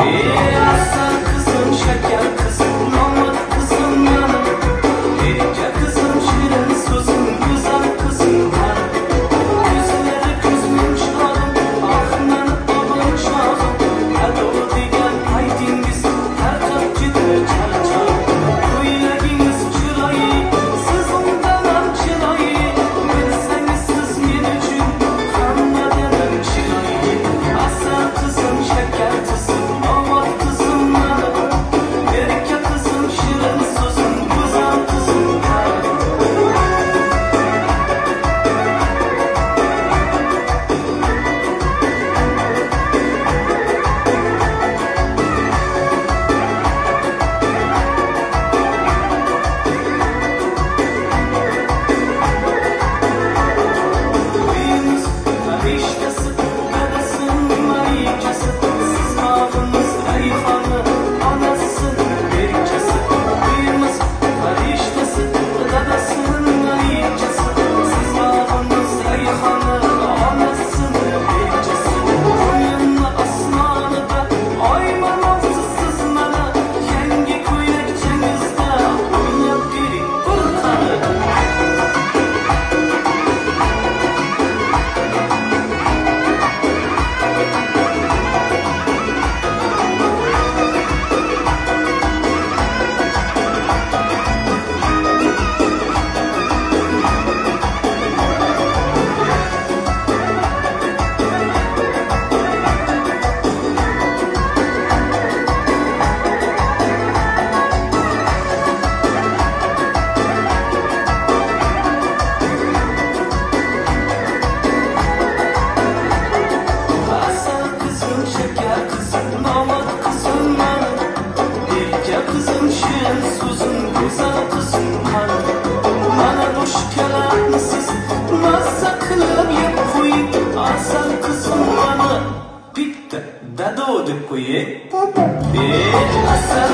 Aslan kızım, şeker kızım, damat kızım bana. Erkek kızım, şirin sözüm, güzel kızım bana. Gözleri küzmüş alım, ahından babam çağım. Hadi o diyen haydiniz, tercih gidiyor çarçar. Kuyularınız çırayı, sızım tamam çırayı. Bilseniz siz men üçün, kanma demem çırayı. Aslan kızım, şeker kızım, damat kızım bana. Erkek kızım, şirin sözüm, güzel kızım bana. Kuyumuz karıştası, dedesinin malikesi. Siz bağınız reyhanı, anasının berikesi. Kuyumuz karıştası, dedesinin malikesi. Siz bağınız reyhanı, anasının berikesi. Koyunlu aslanı da aymanavsız sızmanı. Yengi koynakçenizde oynayıp biri kurtarı. Aslan kızım, şeker kızım, damat kızım bana. Erkek kızım, şirin sözüm, güzel kızım bana. Bana boş kelamsız masa kılıp yap koyayım. Aslan kızım bana. Bitti, dede olduk koyayım. Aslan